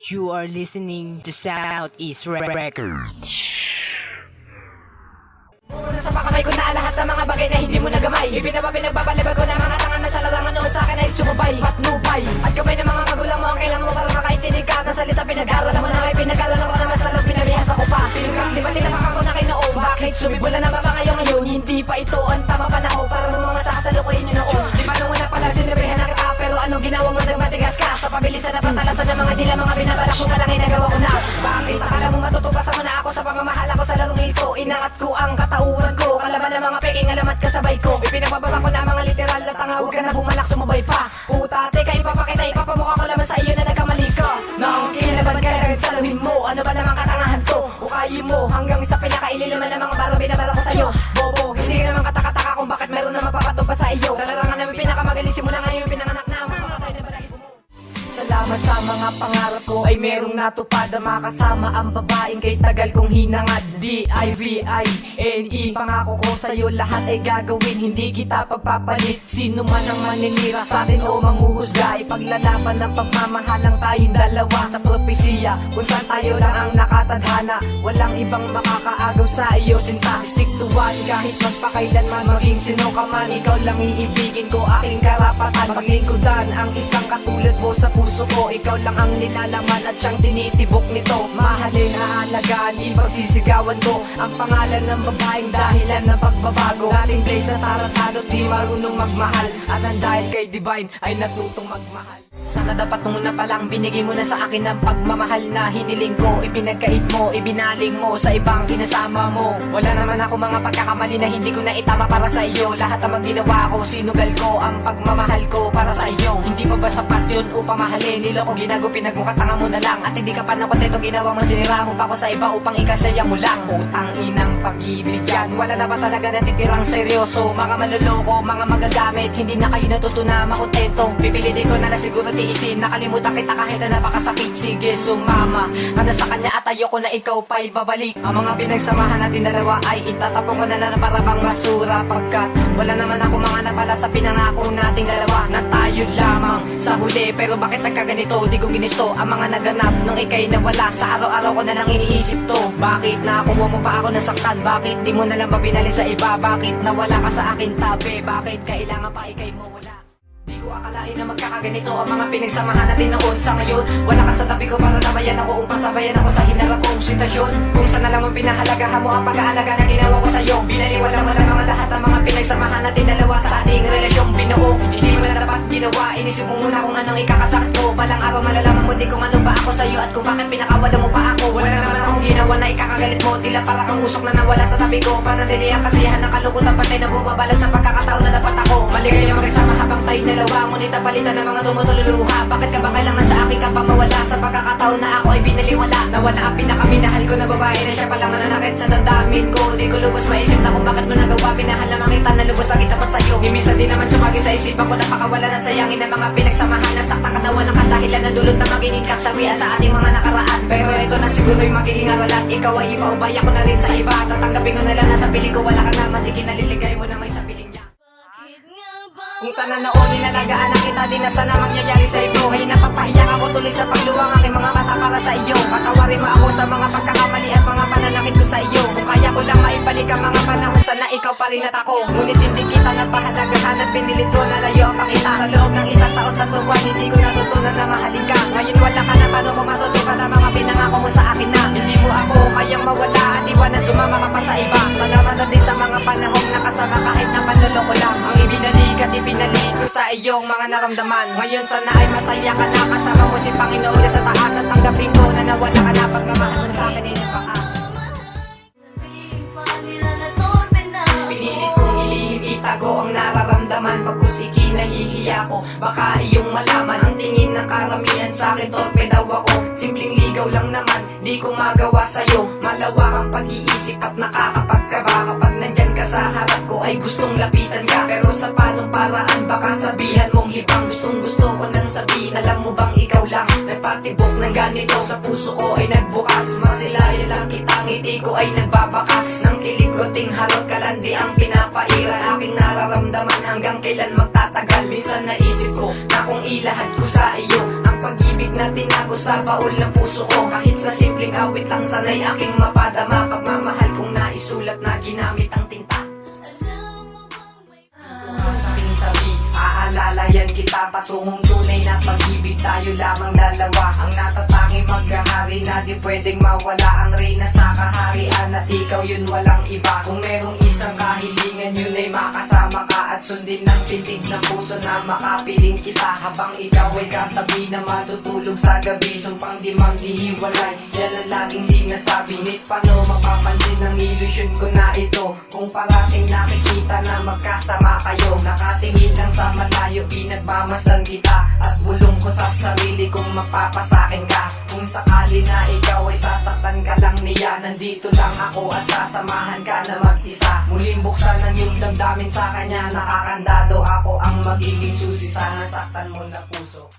You are listening to Southeast Records. Nasa pakamay ko na lahat ng mga bagay na hindi mo nagamay. Pinagbabalibag ko na mga tangan na sa larangan noon sa akin ay sumubay, patnubay. At gabay ng mga magulang mo ang kailangan mo para makaintinig ka. Ng salita pinag-aralan mo na may pinag-aralan ko na mas lalong pinamihas ako pa. Di ba tinakak ako na kayo noon? Bakit sumibula na ba ngayon? Hindi pa ito ang tama panahon para mga sasalukuyin nyo noon. Di ba nung una pala sinabihan na kita, pero anong ginawa mo nagmatigas ka? Sa pabilisan na patalasan ng mga dila, mga binabalak mo na lang ay nagawa ko na. Bakit akala mo matutupasan mo na ako sa pamamahal ako sa larong ito? Inangat ko ang katauhan ko, kalaban ng mga peking alamat kasabay ko. Ipinagbababa ko na mga literal na tanga, huwag ka na bumalak, sumubay pa. Puta, teka, ipapakita, ipapamukha ko lamang sa iyo na nagkamali ka. Nang kilaban ka lang saluhin mo, ano ba namang katangahan to? Ukayin mo, hanggang sa pinakaililaman ng mga baro binabala ko sa'yo. Bobo, hindi ka naman katakataka kung bakit meron na mapapatumpa sa iyo. Sa larangan namin pinakamagaling simula ngayon pinanganak na mga patay na balahibo mo. Salamat sa mga pangarap ko ay merong natupad na makasama ang babaeng kay tagal kong hinangad. D-I-V-I-N-E, pangako ko sa'yo lahat ay gagawin, hindi kita pagpapalit. Sino man ang maninira sa atin o manghuhusga, ipaglalaban ng pagmamahal ng tayong dalawa. Sa propesiya kung saan tayo lang ang nakatadhana, walang ibang makakaagaw sa iyo sinta. Stick to one kahit magpakailanman, maging sino ka man, ikaw lang iibigin ko, aking karapatan. Paglingkudan ang isang katulad mo sa puso ko, ikaw lang ang nilalaman at siyang tinitibok nito. Mahalin, aalagaan, ipagsisigawan ko ang pangalan ng babaeng dahilan ng pagbabago. Dating place na tarantado, di marunong magmahal, at ang dahil kay Divine ay natutong magmahal. Sana dapat nung una pa lang binigay mo na sa akin ang pagmamahal na hiniling ko. Ipinagkait mo, ibinaling mo sa ibang kinasama mo. Wala naman ako mga pagkakamali na hindi ko na itama para sa iyo. Lahat ang ginawa ko, sinugal ko ang pagmamahal ko para sa iyo. Hindi pa ba sapat yun upang mahalin? Niloko, ginago, pinagmukatanga mo na lang. At hindi ka pa ng kontento, ginawa mo, sinira mo pa ako sa iba upang ikasaya mo lang. Utang inang pag-ibig yan, wala na ba talaga natitirang seryoso? Mga manloloko, mga magagamit, hindi na kayo natutunan makontento. Pipilitin ko na siguro tiisin, nakalimutan kita kahit na napakasakit. Sige, sumama ka na sa kanya at ayoko na ikaw pa'y babalik. Ang mga pinagsamahan natin dalawa ay itatapong ko na lang para bang masura, pagkat wala naman ako mga napala sa pinangako nating dalawa na tayo lamang sa huli. Pero bakit nagkaganito, di ko ginisto ang mga naganap nung ikay nawala. Sa araw-araw ko na lang iniisip to, bakit nakuha mo pa ako nasaktan? Bakit di mo na lang mabinali sa iba? Bakit nawala ka sa akin tabi? Bakit kailangan pa ikay mo wala? Di ko akalain na magkakaganito ang mga pinagsamahan natin noon sa ngayon. Wala ka sa tabi ko para namayan ako upang sabayan ako sa hinarap kong sitwasyon. Kung saan na lamang pinahalagahan mo ang pag-aalaga na ginawa ko sa'yo. Binaliwala mo lang mga lahat ang mga pinagsamahan natin dalawa sa ating relasyong binuo. Hindi mo na dapat ginawa, inisip mo muna kung anong ikakasakit ko. Balang araw malalaman mo din kung ano ba ako sa'yo at kung bakit pinakawala mo pa ako. Wala naman akong ginawa na ikakagalit mo, tila para kang usok na nawala sa tabi ko. Panatili ang kasiyahan ng kalukutan, patay na bumabalot sa pagkakataon na dapat ako maligaya magkasama habang tayo dalawa. Ngunit napalitan ng mga tumutululuha. Bakit ka ba kailangan sa akin ka pa mawala? Sa pagkakataon na ako ay binaliwala, nawala ang pinakaminahal ko na babae na siya palang mananakit sa damdamin ko. Di ko lubos maisip na kung bakit mo nagawa. Pinahal naman kita na lubos ang itapat sa'yo. Di minsan din naman sumagi sa isipan ko, napakawalan at sayangin ng mga pinagsamahan. Nasaktan ka na walang kadahilan na dulot na magiging kasawian sa ating mga nakaraan. Pero ito na siguro yung magiging aralan. Ikaw ay ipaubay, ako na rin sa iba. Tatanggapin ko na lang na sa piling ko wala ka na. Masige naliligay mo na may sa piling niya. Kung sana noon nilalagaan na kita, di na sana mangyayari sa ito. Ngayon napapahiyak ako tuloy sa pagluwang aking mga mata para sa iyo. Patawarin mo ako sa mga pagkakamali at mga pananakit ko sa iyo. Kung kaya ko lang maibalik ang mga panahon, sana ikaw pa rin at ako. Ngunit hindi kita napahalagahan at pinilit ko na layo ang pakita. Sa loob ng isang taon na tuwan, hindi ko natutunan na mahalin ka. Ngayon wala ka na, paano ko matutupan ang mga pinangako mo sa akin na hindi mo ako kayang mawala at iwan na sumama ka pa sa iba. Salamat na din sa mga panahong nakasama kahit na panloloko lang. Ang ibinalik at ipinalit ko sa iyong mga naramdaman. Ngayon sana ay masaya ka na, kasama mo si Panginoon na sa taas. At tanggapin ko na nawala ka na, pagmamahal mo sa akin ay nagpakas. Pinilit kong ilihim, itago ang nararamdaman. Pagkus ikinahihiya ko, baka iyong malaman. Ang tingin ng karamihan sa akin, torpe daw ako. Simpleng ligaw lang naman, di ko magawa sa'yo. Malawak ang pag-iisip at nakakapagkaba. Kapag nandyan ka sa harap ko ay gustong lapitan ka. Pero sa panong paraan, baka sabihan mong hibang. Gustong gusto ko nang sabihin, alam mo bang ikaw lang nagpatibok ng ganito. Sa puso ko ay nagbukas, masilaya lang kita, ngiti ko ay nagbabakas. Nang kilig ko ting harot kalandi ang pinapaira. Aking nararamdaman hanggang kailan magtatagal. Minsan naisip ko na kung ilahad ko sa iyo ang pag-ibig na tinago sa baul ng puso ko. Kahit sa simpleng awit lang sanay aking mapadama. Pagmamahal kong naisulat na ginamit ang tinta. Aalalayan kita patungong tunay na pag-ibig. Tayo lamang dalawa ang natatangi maghahari na di pwedeng mawala. Ang reyna sa kaharian at ikaw yun walang iba. Kung merong isang kahilingan yun ay makasama ka at sundin ng titig ng puso na makapiling kita. Habang ikaw ay katabi na matutulog sa gabi, sumpang di maghihiwalay, yan ang laging sinasabi. Nit paano mapapansin ang ilusyon ko na ito kung parating nakikita na magkasama kayo. Nakatingin lang sa malayo, pinagmamasdan kita at bulong ko sa sarili kung mapapasakin ka. Kung sakali na ikaw ay sasaktan ka lang niya, nandito lang ako at sasamahan ka na mag-isa. Muling buksan ang iyong damdamin sa kanya, nakakandado ako ang magiging susi sa nasaktan mo na puso.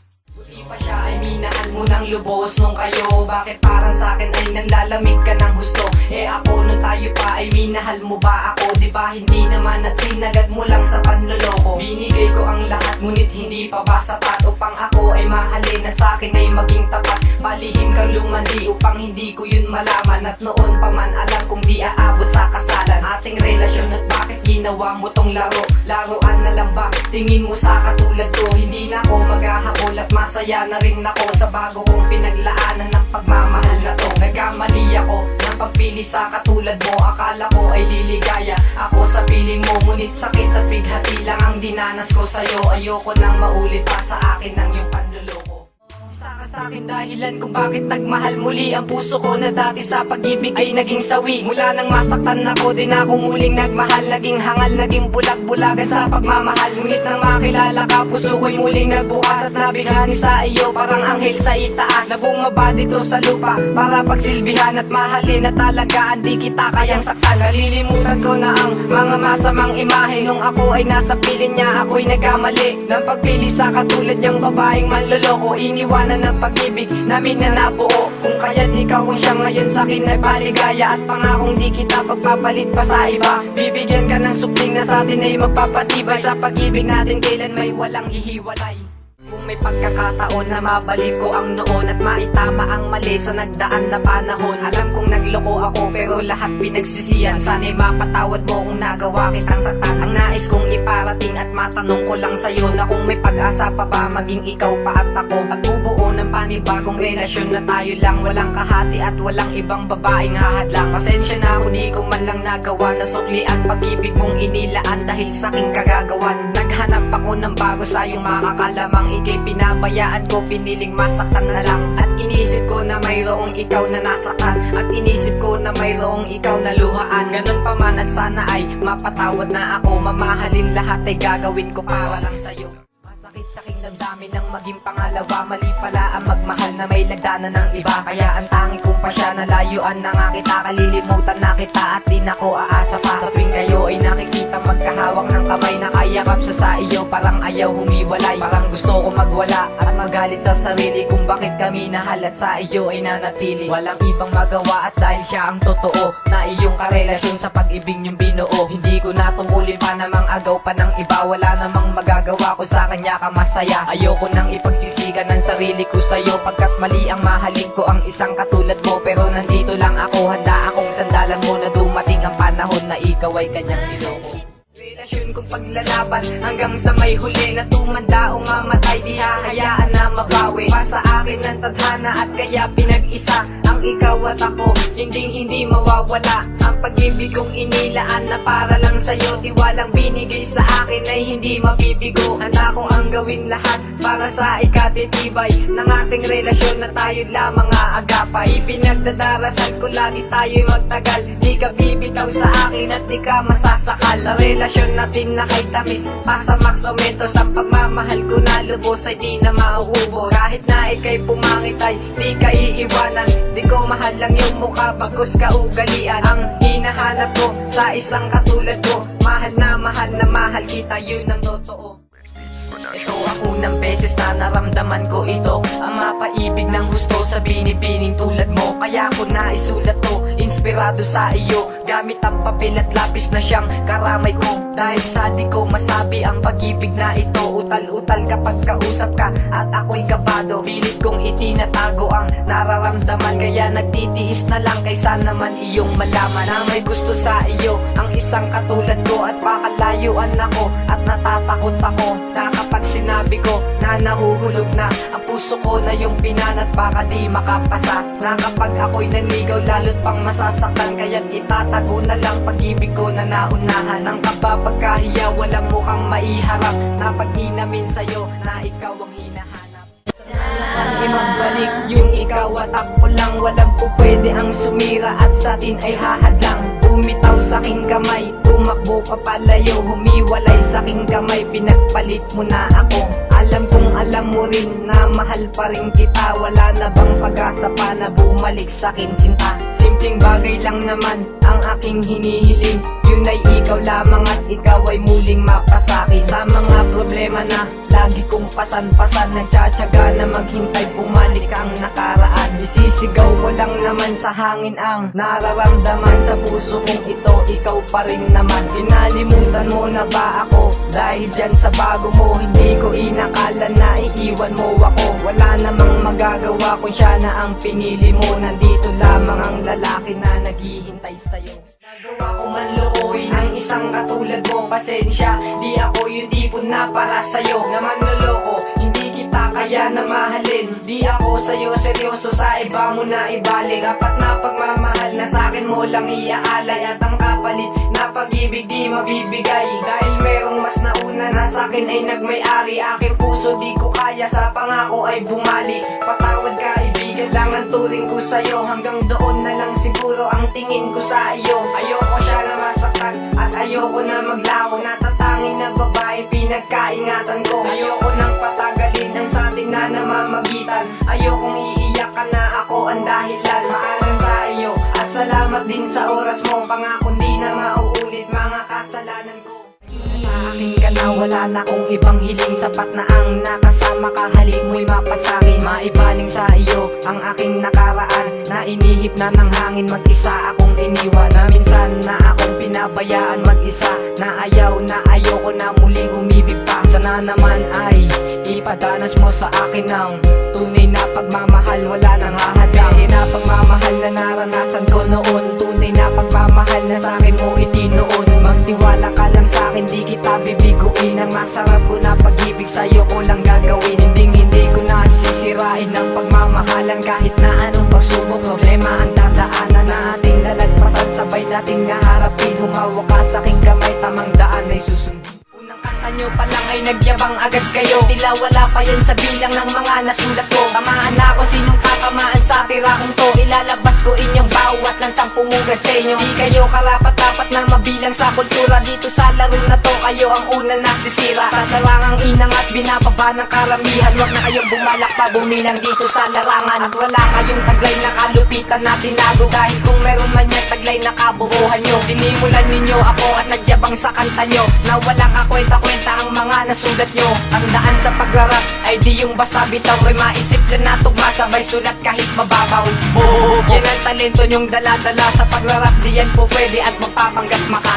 Di pa siya ay minahal mo ng lubos nung kayo. Bakit parang sa akin ay nanlalamig ka ng gusto? Eh ako nung tayo pa ay minahal mo ba ako? Di ba hindi naman at sinagad mo lang sa panloloko? Binigay ko ang lahat ngunit hindi pa ba sapat upang ako ay mahalin at sa akin ay maging tapat? Palihim kang lumandi upang hindi ko yun malaman at noon pa man alam kung di aabot sa kasalan ating relasyon. At bakit ginawa mo tong laro? Laruan na lang ba? Tingin mo sa katulad ko? Hindi na ako maghahakol at masaya na rin ako sa bago kong pinaglaanan ng pagmamahal na to. Nagkamali ako ng pagpili sa katulad mo. Akala ko ay liligaya ako sa piling mo, ngunit sakit at bighati lang ang dinanas ko sa'yo. Ayoko nang maulit pa sa akin ang iyong panluloko. Sa akin dahilan kung bakit nagmahal muli ang puso ko na dati sa pag-ibig ay naging sawi. Mula nang masaktan ako, din ako muling nagmahal. Naging hangal, naging bulag-bulaga sa pagmamahal. Ngunit nang makilala ka, puso ko'y muling nagbukas at nabighani sa iyo parang anghel sa itaas na bumaba dito sa lupa para pagsilbihan at mahalin na talaga. Di kita kayang saktan. Kalilimutan ko na ang mga masamang imahe nung ako ay nasa piling niya. Ako'y nagkamali ng pagpili sa katulad niyang babaeng manloloko. Iniwanan ng pag-ibig namin na nabuo, kung kaya't ikaw ang siyang ngayon sa'kin nagpaligaya. At pangakong di kita pagpapalit pa sa iba. Bibigyan ka ng supling na sa'tin ay magpapatibay sa pag-ibig natin, kailan may walang hihiwalay. Kung may pagkakataon na mabalik ko ang noon at maitama ang mali sa nagdaan na panahon. Alam kong nagloko ako pero lahat pinagsisiyan. Sana'y mapatawad mo kung nagawa kitang saktan. Ang nais kong iparating at matanong ko lang sa'yo na kung may pag-asa pa ba maging ikaw pa at ako at bubuo ng panibagong relasyon na tayo lang, walang kahati at walang ibang babaeng hahadlang. Pasensya na kung di ko man lang nagawa na sukli at pag-ibig mong inilaan dahil sa'king kagagawan. Naghanap ako ng bago sa iyong makakalamang, ika'y pinabayaan ko, piniling masaktan na lang. At inisip ko na mayroong ikaw na nasaktan, at inisip ko na mayroong ikaw na luhaan. Ganun pa man at sana ay mapatawad na ako. Mamahalin lahat ay gagawin ko para lang sa'yo. Masakit sa aking damdamin ng maging pangalawa. Mali pala ang magmahal na may lagdanan ng iba. Kaya ang tangi kong pa siya, nalayuan na nga kita. Kalilimutan na kita at di na ko aasa pa. Sa tuwing kayo ay nakikita magkahawak ng kamay, nakayakap siya sa iyo parang ayaw humiwalay. Parang gusto ko magwala at magalit sa sarili kung bakit kami nahal at sa iyo ay nanatili. Walang ibang magawa at dahil siya ang totoo na iyong karelasyon sa pag-ibig niyong binuo. Hindi ko natungkulin pa namang agaw pa ng iba. Wala namang magagawa ko sa kanya ka masaya. Ayoko nang ipagsisigan ng sarili ko sa'yo pagkat mali ang mahalin ko ang isang katulad mo. Pero nandito lang ako, handa akong sandalan mo na dumating ang panahon na ikaw ay kanyang niloko. Relasyon kong paglalaban hanggang sa may huli na tumanda o mamatay, di hahayaan na mabawi pa sa akin ng tadhana at kaya pinag-isa ang ikaw at ako. Hindi mawawala ang pag-ibig kong inilaan na para lang sa'yo. Tiwalang binigay sa akin ay hindi mabibigo. Handa kong ang gawin lahat para sa ikatitibay ng ating relasyon na tayo lamang aagapay. Pinagdadarasan ko lagi tayo'y magtagal, di ka bibitaw sa akin at di ka masasakal. Sa relasyon natin na kay tamis, pasamax o mentos, ang pagmamahal ko na lubos ay di na mauubos. Kahit na ika'y pumangit ay di ka iiwanan, di ko mahal lang yung mukha bagos kaugalian. Ang hinahanap ko sa isang katulad ko, mahal na mahal kita, yun ang totoo. Ito ang unang beses na naramdaman ko ito, ang mapaibig ng gusto sa binibining tulad mo. Kaya ko naisulat to, inspirasyon inspirado sa iyo. Gamit ang papel at lapis na siyang karamay ko. Dahil sa di ko masabi ang pag-ibig na ito. Utal-utal kapag kausap ka at ako'y kabado. Pilit kong itinatago ang nararamdaman, kaya nagtitiis na lang kaysa naman iyong malaman na may gusto sa iyo ang isang katulad ko. At baka layuan ako at natatakot ako na kapag sinabi ko na nahuhulog na ang puso ko na yung pinanat, baka di makapasa. Na kapag ako'y nanligaw lalo't pang masasaktan, kaya't itatago na lang pag-ibig ko na naunahan. Ang kaba pagkahiya, walang mukhang maiharap na pag-inamin sa'yo na ikaw ang hinahanap. Ay magbalik yung ikaw at ako lang, walang po pwede ang sumira at sa atin ay hahadlang. Bumitaw sa aking kamay, tumakbo ka palayo, humiwalay sa aking kamay, pinagpalit mo na ako. Alam kong alam mo rin na mahal pa rin kita, wala na bang pag-asa pa na bumalik sa akin sinta? Simpleng bagay lang naman ang aking hinihiling, yun ay ikaw lamang at ikaw ay muling mapasaki. Sa mga problema na lagi kong pasan-pasan, nagtsatsaga na maghintay, bumalik ang nakaraan. Isisigaw ko lang naman sa hangin ang nararamdaman sa puso kong ito, ikaw pa rin naman. Inalimutan mo na ba ako dahil dyan sa bago mo? Hindi ko inakala na iiwan mo ako. Wala namang magagawa kung siya na ang pinili mo. Nandito lamang ang lalaki na naghihintay sa'yo. Nagawa ko man looy ng isang katulad mo, pasensya. Di ako yung tipo na para sa'yo na manloloko. Hindi kita kaya na mahalin. Di ako sa'yo seryoso, sa iba mo na ibalik. Apat na pagmamahal na sa'kin mo lang iaalay, at ang kapalit na pag-ibig di mabibigay. Dahil merong mas nauna na sa'kin ay nagmay-ari. Aking puso di ko kaya, sa pangako ay bumalik. Patawad kaibigan lang ang turing ko sa'yo. Hanggang doon na lang siguro ang tingin ko sa iyo. Ayoko siya na masaktan at ayoko na maglaho. Natatangin na babae pinagkaingatan ko. Ayoko nang patagalin ang sa ating na namamagitan. Ayokong iiyakan na ako ang dahilan. Maalam sa iyo at salamat din sa oras mo. Pangako di na mauulit mga kasalanan ko. Sa akin ka na, wala na akong ibang hiling. Sapat na ang nakasama ka, halik mo'y mapasakin. Maibaling sa iyo ang aking nakaraan, na inihip na ng hangin, mag-isa akong iniwan. Na minsan na akong pinabayaan mag-isa, na ayoko na muling umibig pa. Sana naman ay ipadanas mo sa akin ng tunay na pagmamahal, wala nang hahadang. Na pagmamahal na naranasan ko noon, tunay na pagmamahal na sa akin mo itinoon. Magtiwala ka lang sa akin, di kita bibiguin. Ang masarap ko na pag-ibig sa'yo ko lang gagawin. Hindi ko na sisirain ng pagmamahalan. Kahit na anong pagsubok, problema ang dadaanan na ating lalagpasan, sabay dating naharapin. Humawak ka sa aking kamay, tamang daan ay susundin. Unang kanta nyo pa lang ay nagyabang agad kayo. Tila wala pa yan sa bilang ng mga nasulat ko. Tamaan na ako, sinong tatamaan sa tira kong to. Ilalabas ko inyong bawat lansang pumugad sa inyo. Di kayo karapat-dapat na mabilang sa kultura. Dito sa laro na to, kayo ang una nasisira. Sa larangang inang at binababa ng karamihan. Huwag na kayong bumalak pa bumilang dito sa larangan. At wala kayong taglay na kalupitan na tinago. Dahil kung meron man yan taglay na kabuuhan nyo. Sinimulan ninyo ako at nagyabang sa kanta nyo, na walang kakwenta-kwenta ang mga nasulat nyo. Ang daan sa pagrarap ay di yung basta bitaw, ay maisip lang na tugma, sabay sulat kahit mababaw. Yan ang talento nyong dala-dala sa pagrarap, di yan po pwede at magpapanggap maka.